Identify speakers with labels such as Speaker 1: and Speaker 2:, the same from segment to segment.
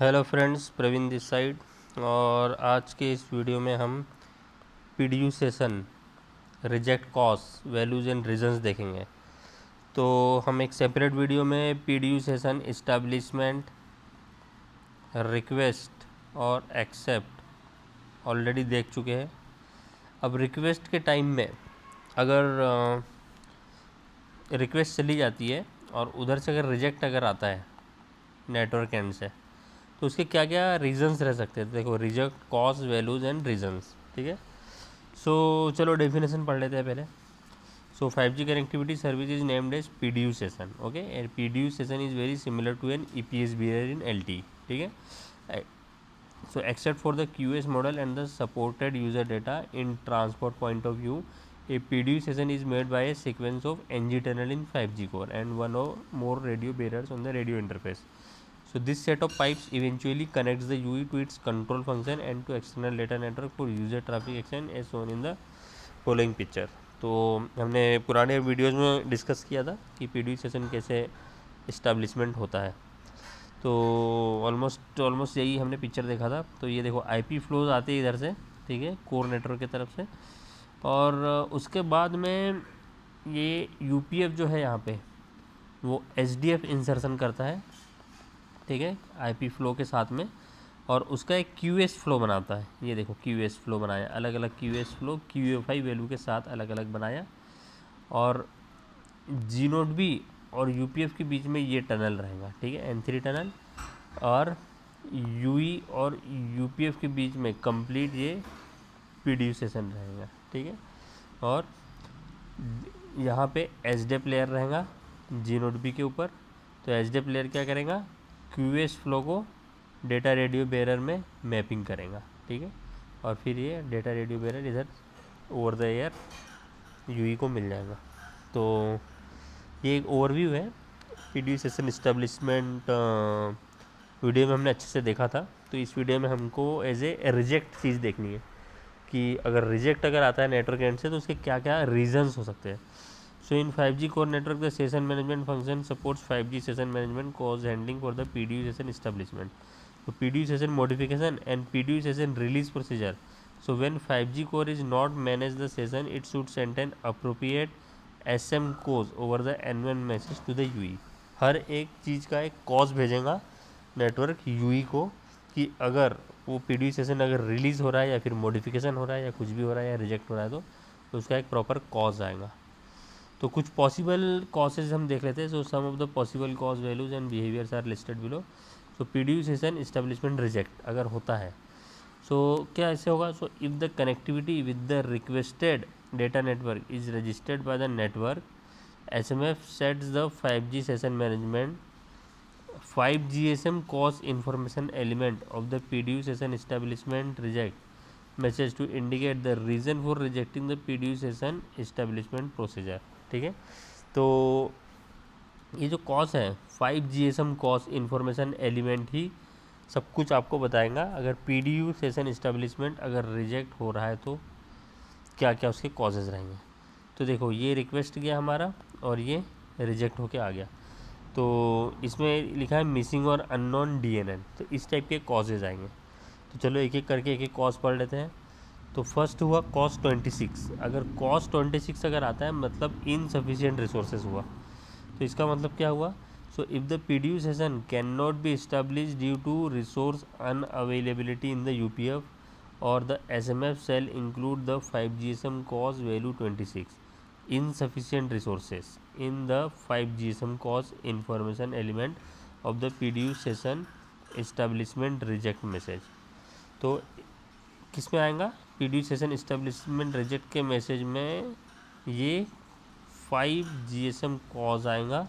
Speaker 1: Hello friends, Praveen this side. और आज के इस वीडियो में हम PDU session, reject cause, values and reasons देखेंगे। तो हम एक सेपरेट वीडियो में पीडीयू सेशन इस्टेब्लिशमेंट, रिक्वेस्ट और एक्सेप्ट ऑलरेडी देख चुके हैं। अब रिक्वेस्ट के टाइम में अगर रिक्वेस्ट चली जाती है और उधर से अगर रिजेक्ट अगर आता है नेटवर्क एंड से, तो उसके क्या क्या रीजंस रह सकते हैं। देखो, reject, cause, values and reasons, ठीक है। सो चलो डेफिनेशन पढ़ लेते हैं पहले। So 5G connectivity service is named as PDU session, okay. And PDU session is very similar to an EPS behaviour in LT, ठीक है। So except for the QS model and the supported user data in transport point of view, a PDU session is made by a sequence of NG tunnel in 5G core and one or more radio barriers on the radio interface. So this set of pipes eventually connects the UE to its control function and to external data network for user traffic exchange as shown in the following picture. तो हमने पुराने videos में discuss किया था कि PDU session कैसे establishment होता है। तो ऑलमोस्ट यही हमने पिक्चर देखा था। तो ये देखो, IP फ्लोज आते हैं इधर से, ठीक है, कोर नेटवर्क की तरफ से। और उसके बाद में ये UPF जो है यहाँ पे, वो SDF इंसर्शन करता है, ठीक है, IP फ्लो के साथ में। और उसका एक QS फ्लो बनाता है। ये देखो, QS फ्लो बनाया, अलग अलग QS फ्लो QFI वैल्यू के साथ अलग अलग बनाया। और G0B और UPF के बीच में ये टनल रहेगा, ठीक है, N3 टनल। और UE और UPF के बीच में कंप्लीट ये PDU सेशन रहेगा, ठीक है। और यहाँ पे SDF लेयर रहेगा G0B के ऊपर। तो SDF लेयर क्या करेगा, QS फ्लो को डेटा रेडियो बेरर में मैपिंग करेगा, ठीक है। और फिर ये डेटा रेडियो बेरर इधर ओवर द एयर UE को मिल जाएगा। तो ये एक ओवरव्यू है पीडीयू सेशन इस्टेब्लिशमेंट। वीडियो में हमने अच्छे से देखा था। तो इस वीडियो में हमको एज ए रिजेक्ट चीज़ देखनी है कि अगर रिजेक्ट अगर आता है नेटवर्क एंड से तो उसके क्या क्या रीजंस हो सकते हैं। सो इन 5G core network the session management function supports 5G session management cause handling for the PDU session establishment. तो PDU session modification and PDU session release procedure. So when 5G core is not manage the session, it should send an appropriate SM cause over the N1 message to the UE. हर एक चीज़ का एक cause भेजेगा network UE को कि अगर वो PDU session अगर release हो रहा है या फिर मॉडिफिकेशन हो रहा है या कुछ भी हो रहा है या रिजेक्ट हो रहा है तो उसका एक प्रॉपर कॉज आएगा। तो कुछ पॉसिबल कॉजेज हम देख लेते हैं। So some of the possible cause values and behaviours are listed below. So PDU session establishment reject अगर होता है, सो क्या ऐसे होगा। So if the connectivity with the requested data network is registered by the network, SMF sets the 5G session management 5 GSM cause information element of the PDU session establishment reject message to indicate the reason for rejecting the PDU session establishment procedure, ठीक है। तो ये जो cause है 5 GSM cause information element ही सब कुछ आपको बताएगा। अगर PDU सेशन इस्टेब्लिशमेंट अगर रिजेक्ट हो रहा है तो क्या क्या उसके कॉजेज़ रहेंगे। तो देखो, ये रिक्वेस्ट गया हमारा और ये रिजेक्ट होके आ गया। तो इसमें लिखा है मिसिंग और अननोन DNN। तो इस टाइप के कॉजेज़ आएंगे। तो चलो एक एक करके एक एक कॉज पढ़ लेते हैं। तो फर्स्ट हुआ कॉज 26। अगर कॉज 26 अगर आता है मतलब इनसफिशिएंट रिसोर्सेज हुआ। तो इसका मतलब क्या हुआ। So if the PDU session can not be establish due to resource unavailability in the UPF और the SMF shall include the 5 GSM cause value 26 insufficient resources in the 5 GSM cause information element of the PDU session establishment reject message। तो किस में आएगा, PDU session establishment reject के message में ये 5 GSM cause आएगा।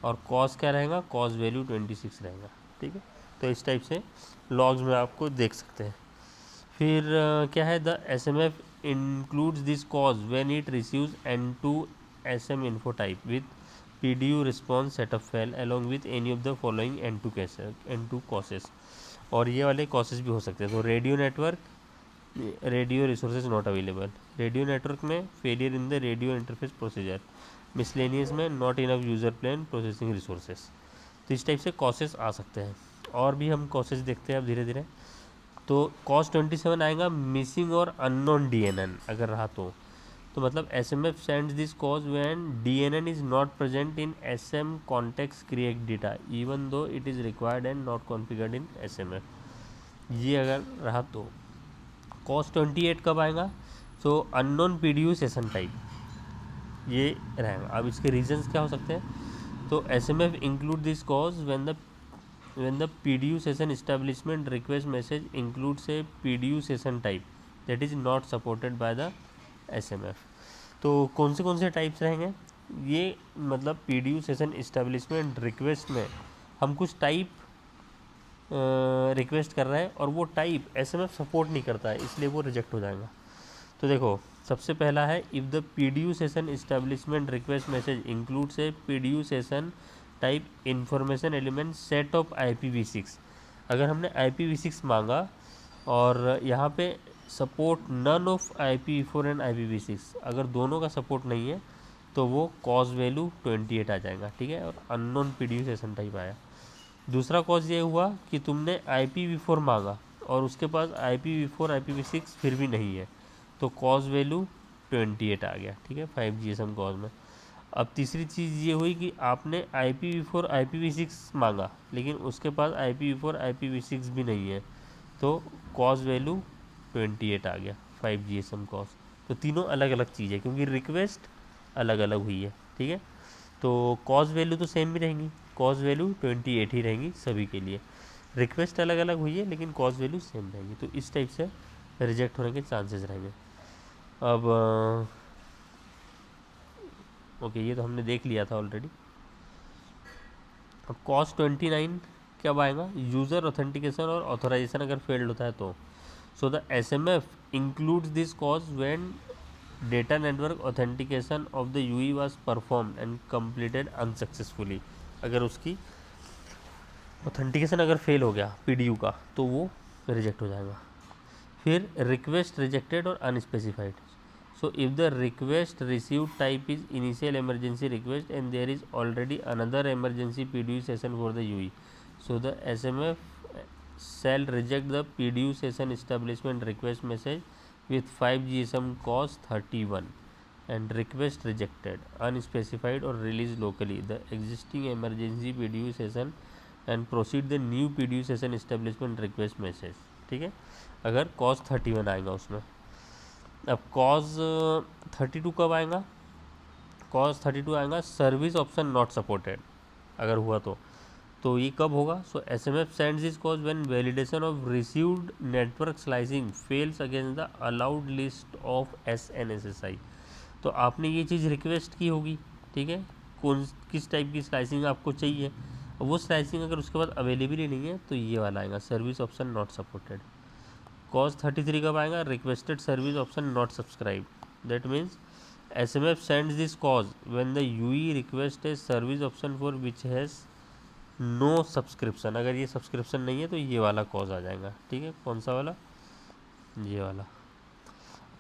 Speaker 1: और कॉज क्या रहेगा, कॉज वैल्यू 26 रहेगा, ठीक है। तो इस टाइप से लॉग्स में आपको देख सकते हैं। फिर क्या है, the SMF includes this cause when it receives N2 SM info type with PDU response setup file along with any of the following N2 causes। और ये वाले कॉसेज भी हो सकते हैं। तो radio network, radio resources not available, radio network में failure in the radio interface procedure, miscellaneous में not enough user plane processing resources. तो इस टाइप से कॉसेज आ सकते हैं। और भी हम कॉसेज देखते हैं अब धीरे धीरे। तो कॉज 27 आएगा मिसिंग और अननोन DNN अगर रहा तो मतलब SMF sends this cause when DNN is not present in SM context create data even though it is required and not configured in SMF। ये अगर रहा तो कॉज 28 कब आएगा? सो अननोन PDU सेशन टाइप ये रहेगा। अब इसके रीजंस क्या हो सकते हैं? तो SMF include this cause when the PDU session establishment request message includes a PDU session type that is not supported by the SMF। तो कौन से टाइप्स रहेंगे ये? मतलब PDU सेशन इस्टेब्लिशमेंट रिक्वेस्ट में हम कुछ टाइप रिक्वेस्ट कर रहे हैं और वो टाइप SMF सपोर्ट नहीं करता है, इसलिए वो रिजेक्ट हो जाएगा। तो देखो सबसे पहला है if the PDU session establishment request message includes A PDU session type information element set of IPv6। अगर हमने IPv6 मांगा और यहाँ पे support none of IPv4 and IPv6, अगर दोनों का सपोर्ट नहीं है तो वो कॉज वैल्यू 28 आ जाएगा, ठीक है। और अननोन PDU सेशन टाइप आया। दूसरा कॉज ये हुआ कि तुमने IPv4 मांगा और उसके पास IPv4 IPv6 फिर भी नहीं है, तो कॉज वैल्यू 28 आ गया, ठीक है, 5GSM कॉज में। अब तीसरी चीज़ ये हुई कि आपने IPv4 IPv6 मांगा लेकिन उसके पास IPv4 IPv6 भी नहीं है, तो कॉज वैल्यू 28 आ गया, 5GSM कॉज। तो तीनों अलग अलग चीज़ है क्योंकि रिक्वेस्ट अलग अलग हुई है, ठीक है। तो कॉज वैल्यू तो सेम भी रहेंगी, कॉज वैल्यू 28 ही रहेंगी सभी के लिए। रिक्वेस्ट अलग अलग हुई है लेकिन कॉज वैल्यू सेम रहेंगी, तो इस टाइप से रिजेक्ट होने के चांसेस रहेंगे। अब ओके, ये तो हमने देख लिया था ऑलरेडी। अब कॉज 29 कब आएगा? यूज़र ऑथेंटिकेशन और ऑथोराइजेशन अगर फेल्ड होता है तो। सो the SMF includes this cause when data network authentication of the UE was performed and completed unsuccessfully. अगर उसकी ऑथेंटिकेशन अगर फेल हो गया PDU का तो वो रिजेक्ट हो जाएगा। फिर रिक्वेस्ट रिजेक्टेड और unspecified. So if the request received type is initial emergency request and there is already another emergency PDU session for the UE, so the SMF shall reject the PDU session establishment request message with 5GSM cause 31 and request rejected, unspecified or released locally the existing emergency PDU session and proceed the new PDU session establishment request message, ठीक है। अगर cause 31 आएगा उसमें। अब cause 32 कब आएगा? cause 32 आएगा service option not supported अगर हुआ तो ये कब होगा? सो SMF sends this cause when validation of received network slicing fails against the allowed list of SNSSI। तो आपने ये चीज़ रिक्वेस्ट की होगी, ठीक है, किस टाइप की स्लाइसिंग आपको चाहिए, वो स्लाइसिंग अगर उसके बाद अवेलेबल ही नहीं है तो ये वाला आएगा service option not supported. Cause 33 कब आएगा? Requested service option not subscribe. That means SMF sends this cause when the UE request a service option for which has no subscription. अगर ये सब्सक्रिप्शन नहीं है तो ये वाला कॉज आ जाएगा, ठीक है। कौन सा वाला? ये वाला।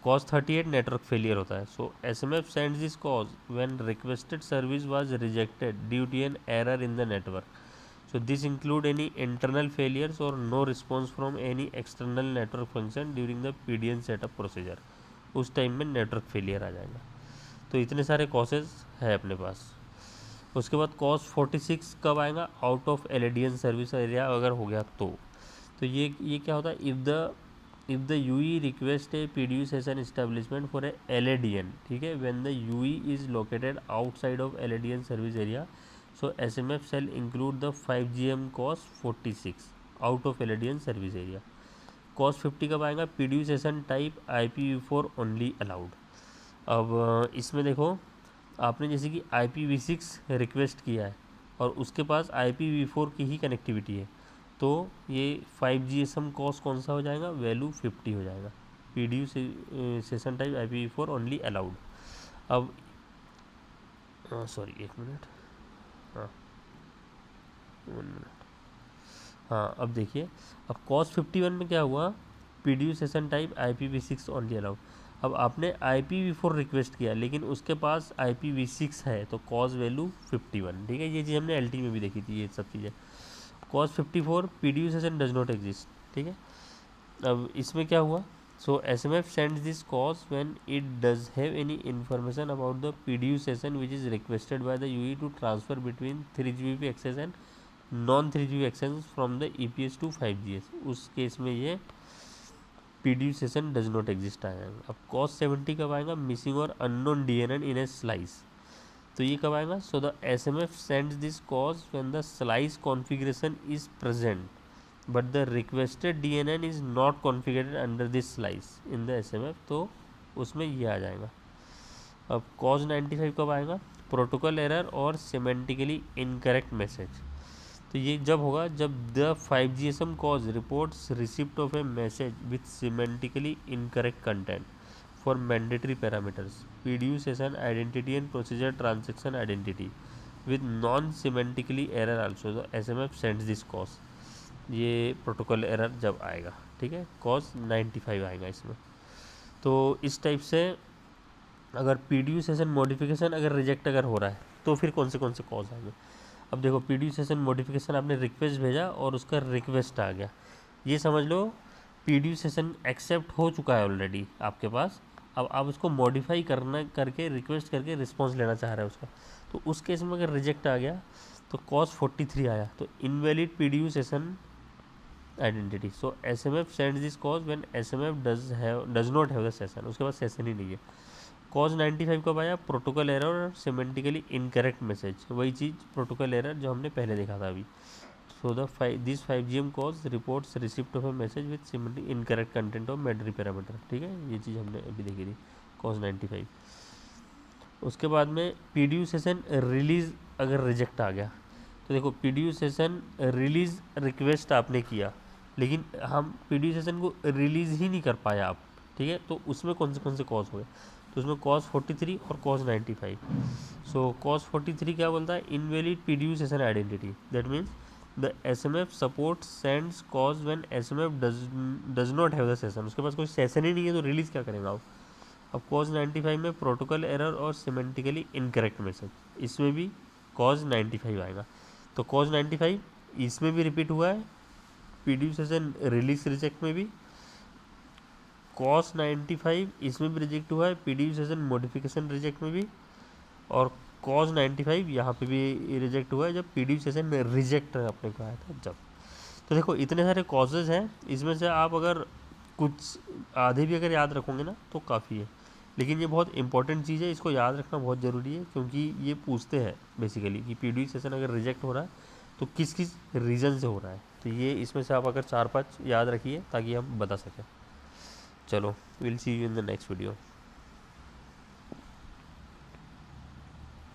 Speaker 1: कॉज 38 नेटवर्क फेलियर होता है। So SMF sends this cause when requested service was rejected due to an error in the network. So this include any internal failures और no response from any external network function during the PDN setup procedure. उस time में network failure आ जाएगा। तो इतने सारे causes है अपने पास। उसके बाद कॉज 46 कब आएगा? Out of LADN service area अगर हो गया तो ये क्या होता है? If the UE request a PDU session establishment for a LADN, ठीक है, when the UE is located outside of LADN service area, so SMF shall include the 5GM cause 46 out of LADN service area. Cause 50 कब आएगा? PDU session type IPv4 only allowed. अब इसमें देखो आपने जैसे कि IPv6 रिक्वेस्ट किया है और उसके पास IPv4 की ही कनेक्टिविटी है, तो ये 5GSM कॉज कौन सा हो जाएगा? वैल्यू 50 हो जाएगा। PDU session type IPv4 only allowed. अब सॉरी एक मिनट, हाँ 1 मिनट, हाँ अब देखिए, अब कॉज 51 में क्या हुआ? PDU session type IPv6 only allowed. अब आपने IPv4 रिक्वेस्ट किया लेकिन उसके पास IPv6 है तो कॉज वैल्यू 51, ठीक है। ये चीज़ हमने LT में भी देखी थी, ये सब चीज़ें। Cause 54 PDU session does not exist, ठीक है। अब इसमें क्या हुआ, so SMF sends this cause when it does have any information about the PDU session which is requested by the UE to transfer between 3GBP access and non 3GB access from the EPS to 5GS। उस केस में ये PDU session does not exist आएगा। अब cause 70 कब आएगा, missing और unknown DNN in a slice, तो ये कब आएगा, so the SMF sends this cause when the slice configuration is present but the requested DNN is not configurated under this slice in the SMF, तो उसमें ये आ जाएगा। अब कॉज 95 कब आएगा, प्रोटोकॉल एरर और सिमेंटिकली इनकरेक्ट मैसेज, तो ये जब होगा जब the 5GSM cause reports receipt of A message with semantically incorrect content for mandatory parameters PDU session identity and procedure transaction identity with non-semantically error also the SMF sends this cause, ये protocol error जब आएगा, ठीक है, cause 95 आएगा इसमें। तो इस type से अगर PDU सेशन मॉडिफिकेशन अगर रिजेक्ट अगर हो रहा है तो फिर कौन से कॉज आएंगे। अब देखो PDU सेशन मॉडिफिकेशन आपने रिक्वेस्ट भेजा और उसका रिक्वेस्ट आ गया, ये समझ लो PDU सेशन एक्सेप्ट हो चुका है ऑलरेडी आपके पास। अब आप उसको मॉडिफाई करना करके रिक्वेस्ट करके रिस्पॉन्स लेना चाह रहे हैं उसका, तो उस केस में अगर रिजेक्ट आ गया तो कॉज 43 आया, तो invalid PDU session identity. So SMF sends this cause when SMF does not have the session, उसके पास सेशन ही नहीं है। कॉज 95 कब आया, प्रोटोकॉल एरर और सिमेंटिकली इनकरेक्ट मैसेज, वही चीज़ प्रोटोकॉल एरर जो हमने पहले देखा था अभी। So this 5GM cause reports receipt of a message with seemingly incorrect content of mandatory parameter, ठीक है, ये चीज़ हमने अभी देखी थी cause 95। उसके बाद में PDU सेशन रिलीज़ अगर रिजेक्ट आ गया, तो देखो PDU सेशन रिलीज़ रिक्वेस्ट आपने किया लेकिन हम PDU सेशन को रिलीज़ ही नहीं कर पाया आप, ठीक है, तो उसमें कौन से कॉज हुए, तो उसमें कॉज 43 और कॉज 95। सो कॉज 43 क्या बोलता है, invalid PDU session identity, that means the SMF support sends cause when SMF does not have the session, उसके पास कोई सेशन ही नहीं है तो रिलीज़ क्या करेगा आप। अब कॉज 95 में प्रोटोकॉल एरर और सिमेंटिकली इनकरेक्ट मैसेज, इसमें भी कॉज 95 आएगा। तो कॉज 95 इसमें भी रिपीट हुआ है, PDU सेशन रिलीज रिजेक्ट में भी। कॉज 95 इसमें भी रिजेक्ट हुआ है, PDU सेशन मॉडिफिकेशन रिजेक्ट में भी। और कॉज 95 यहाँ पे भी रिजेक्ट हुआ है जब PDU सेशन में रिजेक्ट आपने कहा था जब। तो देखो इतने सारे कॉजेज़ हैं, इसमें से आप अगर कुछ आधे भी अगर याद रखोगे ना तो काफ़ी है, लेकिन ये बहुत इंपॉर्टेंट चीज़ है, इसको याद रखना बहुत ज़रूरी है क्योंकि ये पूछते हैं बेसिकली कि PDU सेशन अगर रिजेक्ट हो रहा है तो किस किस रीज़न से हो रहा है। तो ये इसमें से आप अगर 4-5 याद रखिए ताकि हम बता सकें। चलो, will see you in the next video.